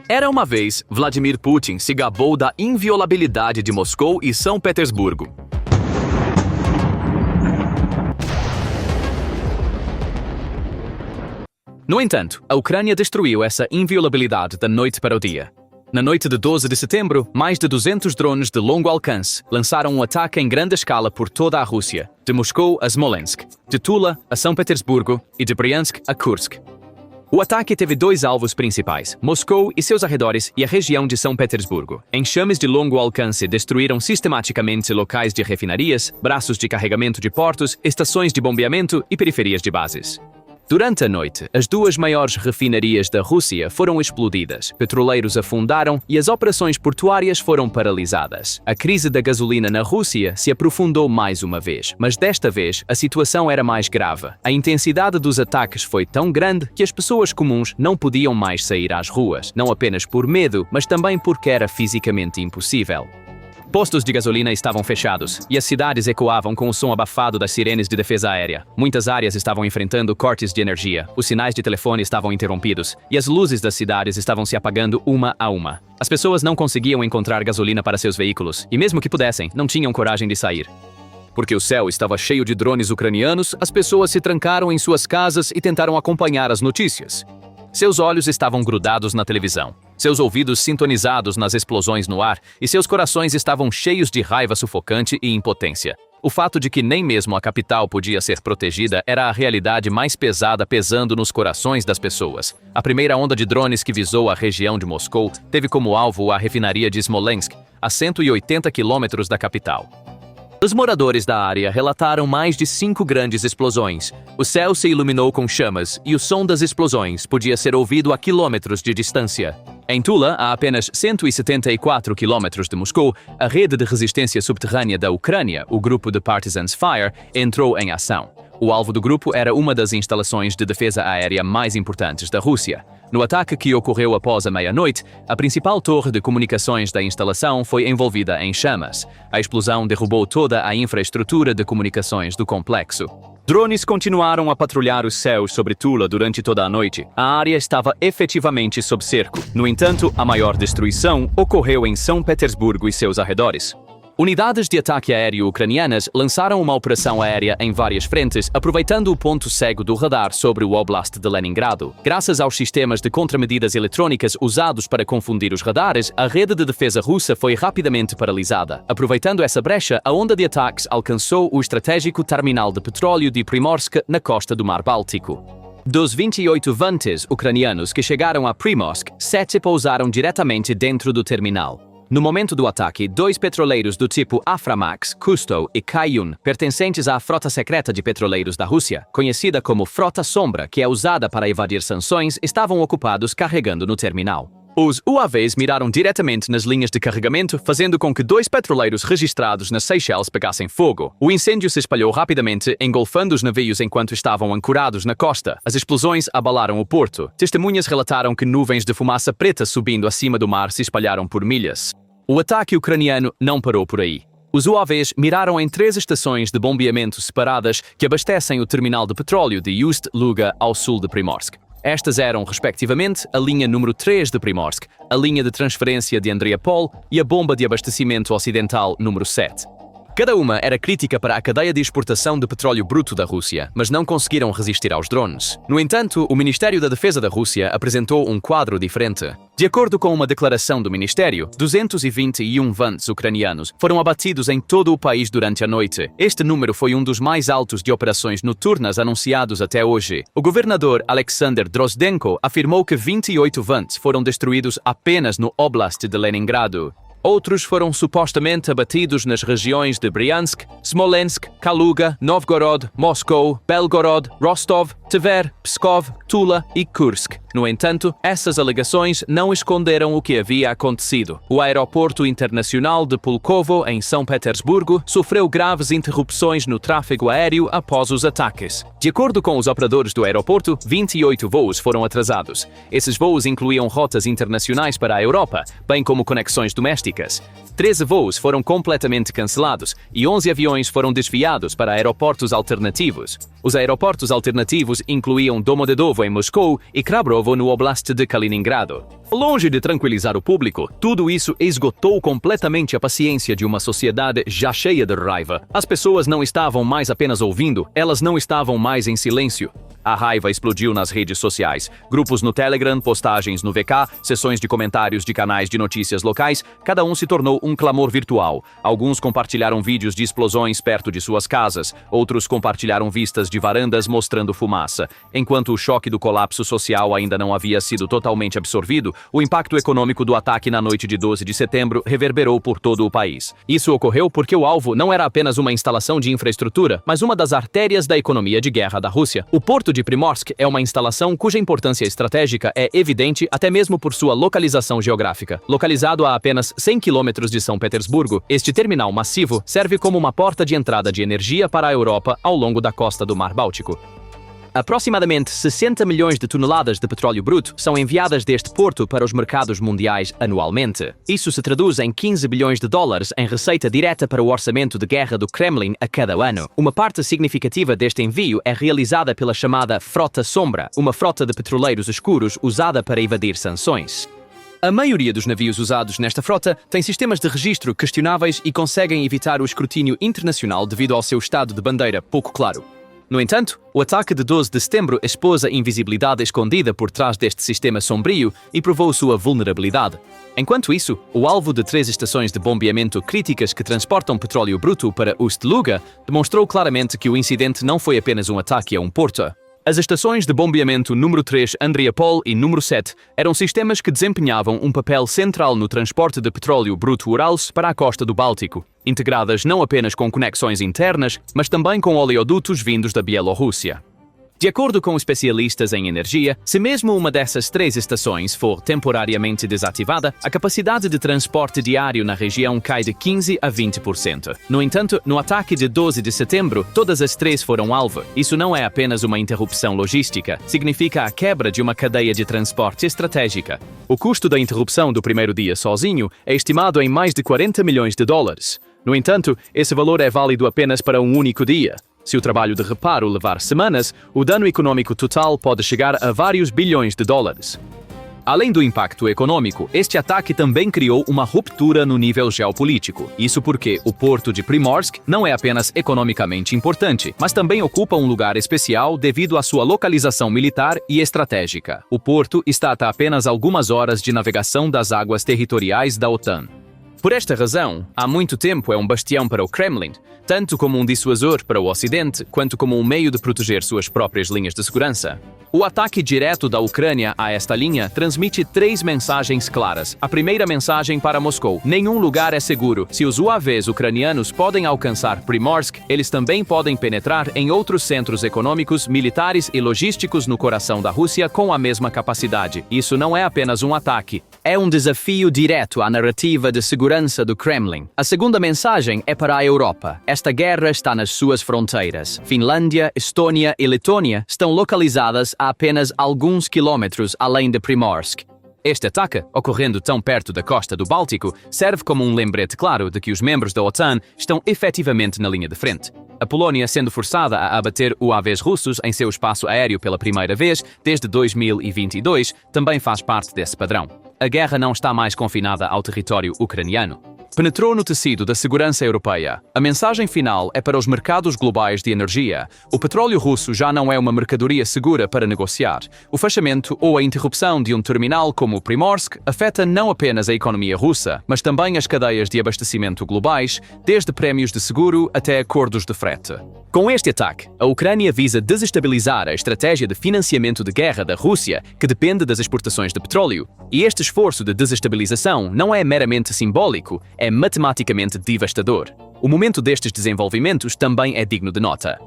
Era uma vez, Vladimir Putin se gabou da inviolabilidade de Moscou e São Petersburgo. No entanto, a Ucrânia destruiu essa inviolabilidade da noite para o dia. Na noite de 12 de setembro, mais de 200 drones de longo alcance lançaram um ataque em grande escala por toda a Rússia, de Moscou a Smolensk, de Tula a São Petersburgo e de Bryansk a Kursk. O ataque teve dois alvos principais, Moscou e seus arredores e a região de São Petersburgo. Enxames de longo alcance destruíram sistematicamente locais de refinarias, braços de carregamento de portos, estações de bombeamento e periferias de bases. Durante a noite, as duas maiores refinarias da Rússia foram explodidas, petroleiros afundaram e as operações portuárias foram paralisadas. A crise da gasolina na Rússia se aprofundou mais uma vez, mas desta vez a situação era mais grave. A intensidade dos ataques foi tão grande que as pessoas comuns não podiam mais sair às ruas, não apenas por medo, mas também porque era fisicamente impossível. Postos de gasolina estavam fechados e as cidades ecoavam com o som abafado das sirenes de defesa aérea. Muitas áreas estavam enfrentando cortes de energia, os sinais de telefone estavam interrompidos e as luzes das cidades estavam se apagando uma a uma. As pessoas não conseguiam encontrar gasolina para seus veículos e, mesmo que pudessem, não tinham coragem de sair. Porque o céu estava cheio de drones ucranianos, as pessoas se trancaram em suas casas e tentaram acompanhar as notícias. Seus olhos estavam grudados na televisão, seus ouvidos sintonizados nas explosões no ar e seus corações estavam cheios de raiva sufocante e impotência. O fato de que nem mesmo a capital podia ser protegida era a realidade mais pesada pesando nos corações das pessoas. A primeira onda de drones que visou a região de Moscou teve como alvo a refinaria de Smolensk, a 180 quilômetros da capital. Os moradores da área relataram mais de 5 grandes explosões. O céu se iluminou com chamas e o som das explosões podia ser ouvido a quilômetros de distância. Em Tula, a apenas 174 quilômetros de Moscou, a rede de resistência subterrânea da Ucrânia, o grupo de Partisans Fire, entrou em ação. O alvo do grupo era uma das instalações de defesa aérea mais importantes da Rússia. No ataque que ocorreu após a meia-noite, a principal torre de comunicações da instalação foi envolvida em chamas. A explosão derrubou toda a infraestrutura de comunicações do complexo. Drones continuaram a patrulhar os céus sobre Tula durante toda a noite. A área estava efetivamente sob cerco. No entanto, a maior destruição ocorreu em São Petersburgo e seus arredores. Unidades de ataque aéreo ucranianas lançaram uma operação aérea em várias frentes, aproveitando o ponto cego do radar sobre o Oblast de Leningrado. Graças aos sistemas de contramedidas eletrônicas usados para confundir os radares, a rede de defesa russa foi rapidamente paralisada. Aproveitando essa brecha, a onda de ataques alcançou o estratégico terminal de petróleo de Primorsk, na costa do Mar Báltico. Dos 28 vantes ucranianos que chegaram a Primorsk, 7 pousaram diretamente dentro do terminal. No momento do ataque, 2 petroleiros do tipo Aframax, Kusto e Kayun, pertencentes à frota secreta de petroleiros da Rússia, conhecida como Frota Sombra, que é usada para evadir sanções, estavam ocupados carregando no terminal. Os UAVs miraram diretamente nas linhas de carregamento, fazendo com que 2 petroleiros registrados nas Seychelles pegassem fogo. O incêndio se espalhou rapidamente, engolfando os navios enquanto estavam ancorados na costa. As explosões abalaram o porto. Testemunhas relataram que nuvens de fumaça preta subindo acima do mar se espalharam por milhas. O ataque ucraniano não parou por aí. Os UAVs miraram em 3 estações de bombeamento separadas que abastecem o terminal de petróleo de Ust-Luga ao sul de Primorsk. Estas eram, respectivamente, a linha número 3 de Primorsk, a linha de transferência de Andriapol e a bomba de abastecimento ocidental número 7. Cada uma era crítica para a cadeia de exportação de petróleo bruto da Rússia, mas não conseguiram resistir aos drones. No entanto, o Ministério da Defesa da Rússia apresentou um quadro diferente. De acordo com uma declaração do Ministério, 221 vantes ucranianos foram abatidos em todo o país durante a noite. Este número foi um dos mais altos de operações noturnas anunciados até hoje. O governador Alexander Drozdenko afirmou que 28 vantes foram destruídos apenas no Oblast de Leningrado. Outros foram supostamente abatidos nas regiões de Bryansk, Smolensk, Kaluga, Novgorod, Moscou, Belgorod, Rostov, Tver, Pskov, Tula e Kursk. No entanto, essas alegações não esconderam o que havia acontecido. O aeroporto internacional de Pulkovo, em São Petersburgo, sofreu graves interrupções no tráfego aéreo após os ataques. De acordo com os operadores do aeroporto, 28 voos foram atrasados. Esses voos incluíam rotas internacionais para a Europa, bem como conexões domésticas. críticas. 13 voos foram completamente cancelados e 11 aviões foram desviados para aeroportos alternativos. Os aeroportos alternativos incluíam Domodedovo em Moscou e Khrabrovo no Oblast de Kaliningrado. Longe de tranquilizar o público, tudo isso esgotou completamente a paciência de uma sociedade já cheia de raiva. As pessoas não estavam mais apenas ouvindo, elas não estavam mais em silêncio. A raiva explodiu nas redes sociais. Grupos no Telegram, postagens no VK, sessões de comentários de canais de notícias locais, cada um se tornou um clamor virtual. Alguns compartilharam vídeos de explosões perto de suas casas, outros compartilharam vistas de varandas mostrando fumaça. Enquanto o choque do colapso social ainda não havia sido totalmente absorvido, o impacto econômico do ataque na noite de 12 de setembro reverberou por todo o país. Isso ocorreu porque o alvo não era apenas uma instalação de infraestrutura, mas uma das artérias da economia de guerra da Rússia. O porto de Primorsk é uma instalação cuja importância estratégica é evidente até mesmo por sua localização geográfica. Localizado a apenas 100 quilômetros de São Petersburgo, este terminal massivo serve como uma porta de entrada de energia para a Europa ao longo da costa do Mar Báltico. Aproximadamente 60 milhões de toneladas de petróleo bruto são enviadas deste porto para os mercados mundiais anualmente. Isso se traduz em 15 bilhões de dólares em receita direta para o orçamento de guerra do Kremlin a cada ano. Uma parte significativa deste envio é realizada pela chamada Frota Sombra, uma frota de petroleiros escuros usada para evadir sanções. A maioria dos navios usados nesta frota tem sistemas de registro questionáveis e conseguem evitar o escrutínio internacional devido ao seu estado de bandeira pouco claro. No entanto, o ataque de 12 de setembro expôs a invisibilidade escondida por trás deste sistema sombrio e provou sua vulnerabilidade. Enquanto isso, o alvo de 3 estações de bombeamento críticas que transportam petróleo bruto para Ust-Luga demonstrou claramente que o incidente não foi apenas um ataque a um porto. As estações de bombeamento número 3 Andriapol e número 7 eram sistemas que desempenhavam um papel central no transporte de petróleo bruto Urals para a costa do Báltico, integradas não apenas com conexões internas, mas também com oleodutos vindos da Bielorrússia. De acordo com especialistas em energia, se mesmo uma dessas 3 estações for temporariamente desativada, a capacidade de transporte diário na região cai de 15% a 20%. No entanto, no ataque de 12 de setembro, todas as 3 foram alvo. Isso não é apenas uma interrupção logística, significa a quebra de uma cadeia de transporte estratégica. O custo da interrupção do primeiro dia sozinho é estimado em mais de 40 milhões de dólares. No entanto, esse valor é válido apenas para um único dia. Se o trabalho de reparo levar semanas, o dano econômico total pode chegar a vários bilhões de dólares. Além do impacto econômico, este ataque também criou uma ruptura no nível geopolítico. Isso porque o porto de Primorsk não é apenas economicamente importante, mas também ocupa um lugar especial devido à sua localização militar e estratégica. O porto está a apenas algumas horas de navegação das águas territoriais da OTAN. Por esta razão, há muito tempo é um bastião para o Kremlin, tanto como um dissuasor para o Ocidente, quanto como um meio de proteger suas próprias linhas de segurança. O ataque direto da Ucrânia a esta linha transmite 3 mensagens claras. A primeira mensagem para Moscou: nenhum lugar é seguro. Se os UAVs ucranianos podem alcançar Primorsk, eles também podem penetrar em outros centros econômicos, militares e logísticos no coração da Rússia com a mesma capacidade. Isso não é apenas um ataque, é um desafio direto à narrativa de segurança do Kremlin. A segunda mensagem é para a Europa. Esta guerra está nas suas fronteiras. Finlândia, Estônia e Letônia estão localizadas a apenas alguns quilômetros além de Primorsk. Este ataque, ocorrendo tão perto da costa do Báltico, serve como um lembrete claro de que os membros da OTAN estão efetivamente na linha de frente. A Polónia sendo forçada a abater UAVs russos em seu espaço aéreo pela primeira vez desde 2022 também faz parte desse padrão. A guerra não está mais confinada ao território ucraniano. Penetrou no tecido da segurança europeia. A mensagem final é para os mercados globais de energia. O petróleo russo já não é uma mercadoria segura para negociar. O fechamento ou a interrupção de um terminal como o Primorsk afeta não apenas a economia russa, mas também as cadeias de abastecimento globais, desde prémios de seguro até acordos de frete. Com este ataque, a Ucrânia visa desestabilizar a estratégia de financiamento de guerra da Rússia, que depende das exportações de petróleo. E este esforço de desestabilização não é meramente simbólico, é matematicamente devastador. O momento destes desenvolvimentos também é digno de nota.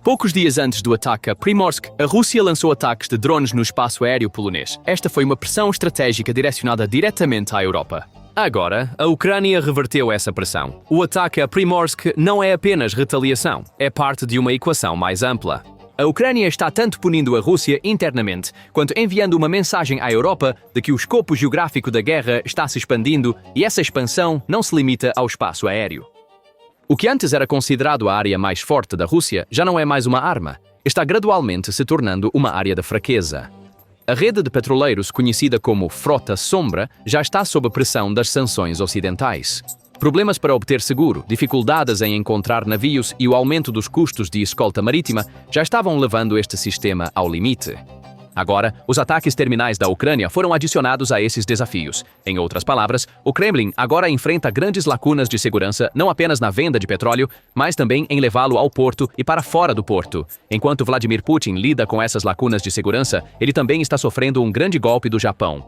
Poucos dias antes do ataque a Primorsk, a Rússia lançou ataques de drones no espaço aéreo polonês. Esta foi uma pressão estratégica direcionada diretamente à Europa. Agora, a Ucrânia reverteu essa pressão. O ataque a Primorsk não é apenas retaliação, é parte de uma equação mais ampla. A Ucrânia está tanto punindo a Rússia internamente, quanto enviando uma mensagem à Europa de que o escopo geográfico da guerra está se expandindo e essa expansão não se limita ao espaço aéreo. O que antes era considerado a área mais forte da Rússia já não é mais uma arma, está gradualmente se tornando uma área de fraqueza. A rede de petroleiros, conhecida como Frota Sombra, já está sob pressão das sanções ocidentais. Problemas para obter seguro, dificuldades em encontrar navios e o aumento dos custos de escolta marítima já estavam levando este sistema ao limite. Agora, os ataques terminais da Ucrânia foram adicionados a esses desafios. Em outras palavras, o Kremlin agora enfrenta grandes lacunas de segurança não apenas na venda de petróleo, mas também em levá-lo ao porto e para fora do porto. Enquanto Vladimir Putin lida com essas lacunas de segurança, ele também está sofrendo um grande golpe do Japão.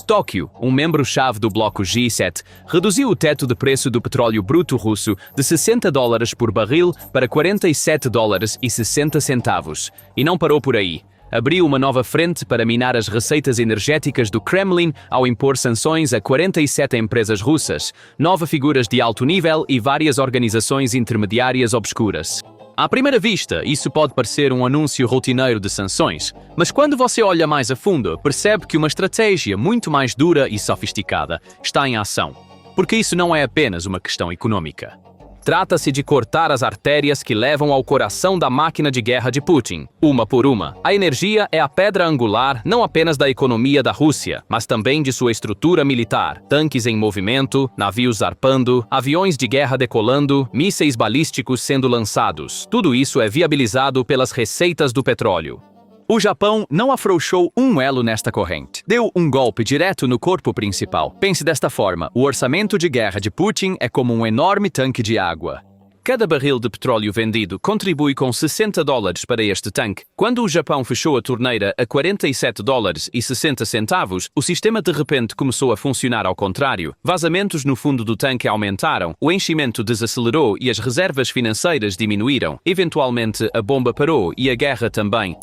Tóquio, um membro-chave do bloco G7, reduziu o teto de preço do petróleo bruto russo de $60 por barril para $47,60. E não parou por aí. Abriu uma nova frente para minar as receitas energéticas do Kremlin ao impor sanções a 47 empresas russas, 9 figuras de alto nível e várias organizações intermediárias obscuras. À primeira vista, isso pode parecer um anúncio rotineiro de sanções, mas quando você olha mais a fundo, percebe que uma estratégia muito mais dura e sofisticada está em ação. Porque isso não é apenas uma questão econômica. Trata-se de cortar as artérias que levam ao coração da máquina de guerra de Putin, uma por uma. A energia é a pedra angular não apenas da economia da Rússia, mas também de sua estrutura militar. Tanques em movimento, navios zarpando, aviões de guerra decolando, mísseis balísticos sendo lançados. Tudo isso é viabilizado pelas receitas do petróleo. O Japão não afrouxou um elo nesta corrente. Deu um golpe direto no corpo principal. Pense desta forma, o orçamento de guerra de Putin é como um enorme tanque de água. Cada barril de petróleo vendido contribui com $60 para este tanque. Quando o Japão fechou a torneira a $47,60, o sistema de repente começou a funcionar ao contrário. Vazamentos no fundo do tanque aumentaram, o enchimento desacelerou e as reservas financeiras diminuíram. Eventualmente, a bomba parou e a guerra também.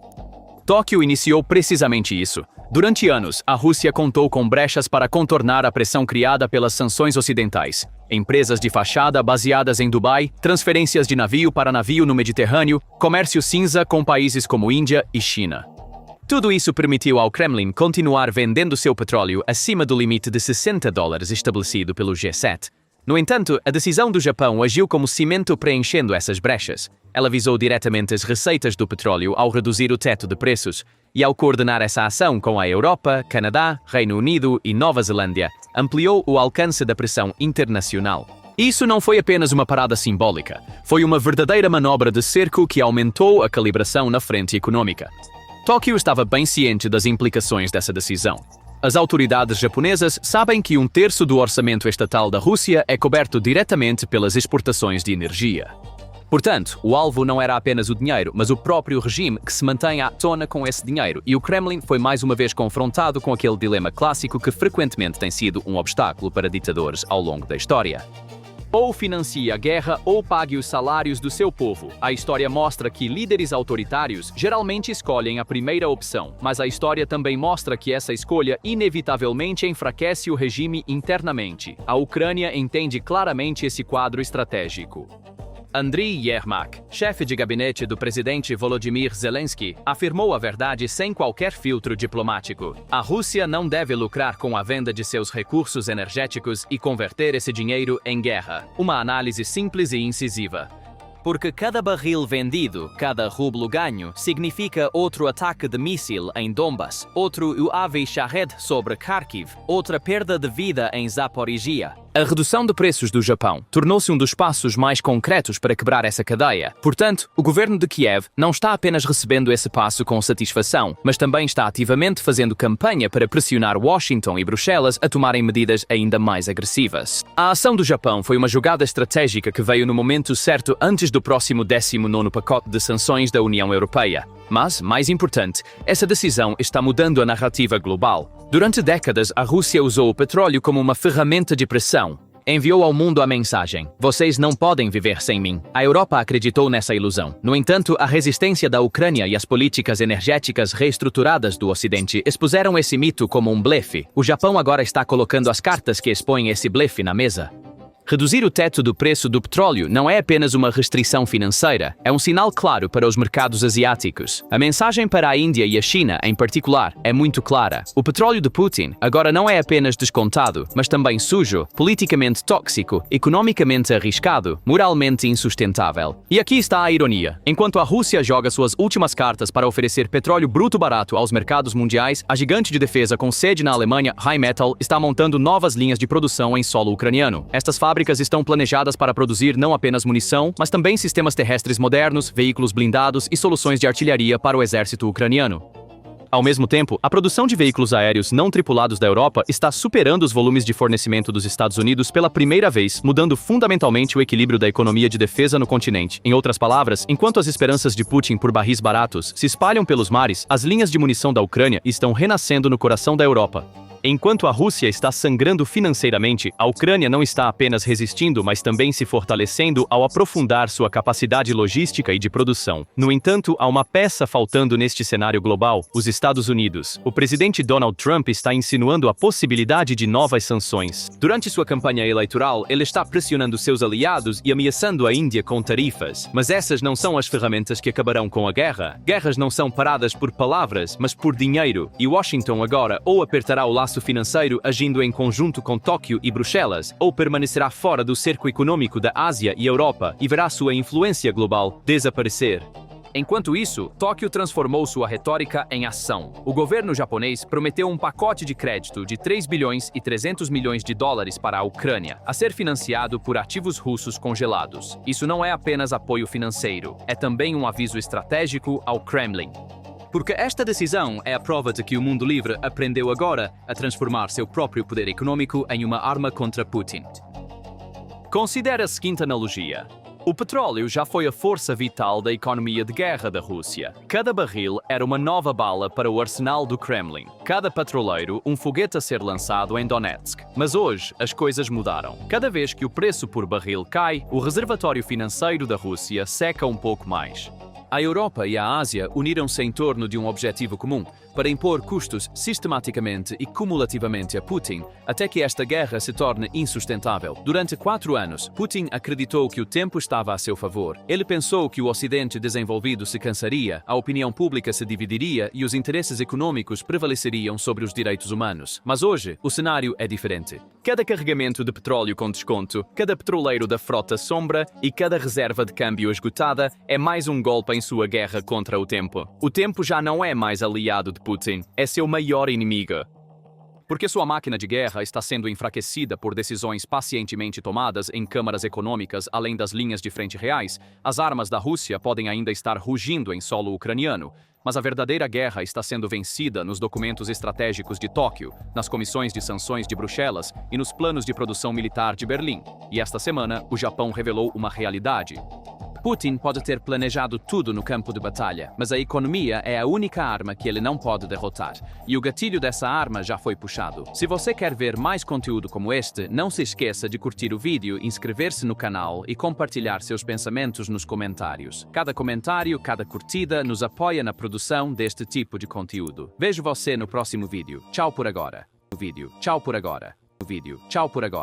Tóquio iniciou precisamente isso. Durante anos, a Rússia contou com brechas para contornar a pressão criada pelas sanções ocidentais. Empresas de fachada baseadas em Dubai, transferências de navio para navio no Mediterrâneo, comércio cinza com países como Índia e China. Tudo isso permitiu ao Kremlin continuar vendendo seu petróleo acima do limite de $60 estabelecido pelo G7. No entanto, a decisão do Japão agiu como cimento preenchendo essas brechas. Ela visou diretamente as receitas do petróleo ao reduzir o teto de preços, e ao coordenar essa ação com a Europa, Canadá, Reino Unido e Nova Zelândia, ampliou o alcance da pressão internacional. Isso não foi apenas uma parada simbólica, foi uma verdadeira manobra de cerco que aumentou a calibração na frente econômica. Tóquio estava bem ciente das implicações dessa decisão. As autoridades japonesas sabem que 1/3 do orçamento estatal da Rússia é coberto diretamente pelas exportações de energia. Portanto, o alvo não era apenas o dinheiro, mas o próprio regime que se mantém à tona com esse dinheiro, e o Kremlin foi mais uma vez confrontado com aquele dilema clássico que frequentemente tem sido um obstáculo para ditadores ao longo da história. Ou financie a guerra ou pague os salários do seu povo. A história mostra que líderes autoritários geralmente escolhem a primeira opção, mas a história também mostra que essa escolha inevitavelmente enfraquece o regime internamente. A Ucrânia entende claramente esse quadro estratégico. Andriy Yermak, chefe de gabinete do presidente Volodymyr Zelensky, afirmou a verdade sem qualquer filtro diplomático. A Rússia não deve lucrar com a venda de seus recursos energéticos e converter esse dinheiro em guerra. Uma análise simples e incisiva. Porque cada barril vendido, cada rublo ganho, significa outro ataque de míssil em Donbas, outro UAV Shahed sobre Kharkiv, outra perda de vida em Zaporizhia. A redução de preços do Japão tornou-se um dos passos mais concretos para quebrar essa cadeia. Portanto, o governo de Kiev não está apenas recebendo esse passo com satisfação, mas também está ativamente fazendo campanha para pressionar Washington e Bruxelas a tomarem medidas ainda mais agressivas. A ação do Japão foi uma jogada estratégica que veio no momento certo antes do próximo 19º pacote de sanções da União Europeia. Mas, mais importante, essa decisão está mudando a narrativa global. Durante décadas, a Rússia usou o petróleo como uma ferramenta de pressão. Enviou ao mundo a mensagem: vocês não podem viver sem mim. A Europa acreditou nessa ilusão. No entanto, a resistência da Ucrânia e as políticas energéticas reestruturadas do Ocidente expuseram esse mito como um blefe. O Japão agora está colocando as cartas que expõem esse blefe na mesa. Reduzir o teto do preço do petróleo não é apenas uma restrição financeira, é um sinal claro para os mercados asiáticos. A mensagem para a Índia e a China, em particular, é muito clara. O petróleo de Putin agora não é apenas descontado, mas também sujo, politicamente tóxico, economicamente arriscado, moralmente insustentável. E aqui está a ironia. Enquanto a Rússia joga suas últimas cartas para oferecer petróleo bruto barato aos mercados mundiais, a gigante de defesa com sede na Alemanha, Rheinmetall, está montando novas linhas de produção em solo ucraniano. Estas fábricas estão planejadas para produzir não apenas munição, mas também sistemas terrestres modernos, veículos blindados e soluções de artilharia para o exército ucraniano. Ao mesmo tempo, a produção de veículos aéreos não tripulados da Europa está superando os volumes de fornecimento dos Estados Unidos pela primeira vez, mudando fundamentalmente o equilíbrio da economia de defesa no continente. Em outras palavras, enquanto as esperanças de Putin por barris baratos se espalham pelos mares, as linhas de munição da Ucrânia estão renascendo no coração da Europa. Enquanto a Rússia está sangrando financeiramente, a Ucrânia não está apenas resistindo, mas também se fortalecendo ao aprofundar sua capacidade logística e de produção. No entanto, há uma peça faltando neste cenário global: os Estados Unidos. O presidente Donald Trump está insinuando a possibilidade de novas sanções. Durante sua campanha eleitoral, ele está pressionando seus aliados e ameaçando a Índia com tarifas. Mas essas não são as ferramentas que acabarão com a guerra. Guerras não são paradas por palavras, mas por dinheiro. E Washington agora ou apertará o laço financeiro agindo em conjunto com Tóquio e Bruxelas, ou permanecerá fora do cerco econômico da Ásia e Europa e verá sua influência global desaparecer. Enquanto isso, Tóquio transformou sua retórica em ação. O governo japonês prometeu um pacote de crédito de 3 bilhões e 300 milhões de dólares para a Ucrânia, a ser financiado por ativos russos congelados. Isso não é apenas apoio financeiro, é também um aviso estratégico ao Kremlin. Porque esta decisão é a prova de que o mundo livre aprendeu agora a transformar seu próprio poder econômico em uma arma contra Putin. Considere a seguinte analogia. O petróleo já foi a força vital da economia de guerra da Rússia. Cada barril era uma nova bala para o arsenal do Kremlin. Cada petroleiro, um foguete a ser lançado em Donetsk. Mas hoje, as coisas mudaram. Cada vez que o preço por barril cai, o reservatório financeiro da Rússia seca um pouco mais. A Europa e a Ásia uniram-se em torno de um objetivo comum, para impor custos sistematicamente e cumulativamente a Putin, até que esta guerra se torne insustentável. Durante 4 anos, Putin acreditou que o tempo estava a seu favor. Ele pensou que o Ocidente desenvolvido se cansaria, a opinião pública se dividiria e os interesses econômicos prevaleceriam sobre os direitos humanos. Mas hoje, o cenário é diferente. Cada carregamento de petróleo com desconto, cada petroleiro da frota sombra e cada reserva de câmbio esgotada é mais um golpe em sua guerra contra o tempo. O tempo já não é mais aliado de Putin, é seu maior inimigo. Porque sua máquina de guerra está sendo enfraquecida por decisões pacientemente tomadas em câmaras econômicas além das linhas de frente reais, as armas da Rússia podem ainda estar rugindo em solo ucraniano, mas a verdadeira guerra está sendo vencida nos documentos estratégicos de Tóquio, nas comissões de sanções de Bruxelas e nos planos de produção militar de Berlim. E esta semana, o Japão revelou uma realidade. Putin pode ter planejado tudo no campo de batalha, mas a economia é a única arma que ele não pode derrotar. E o gatilho dessa arma já foi puxado. Se você quer ver mais conteúdo como este, não se esqueça de curtir o vídeo, inscrever-se no canal e compartilhar seus pensamentos nos comentários. Cada comentário, cada curtida nos apoia na produção deste tipo de conteúdo. Vejo você no próximo vídeo. Tchau por agora. Tchau por agora.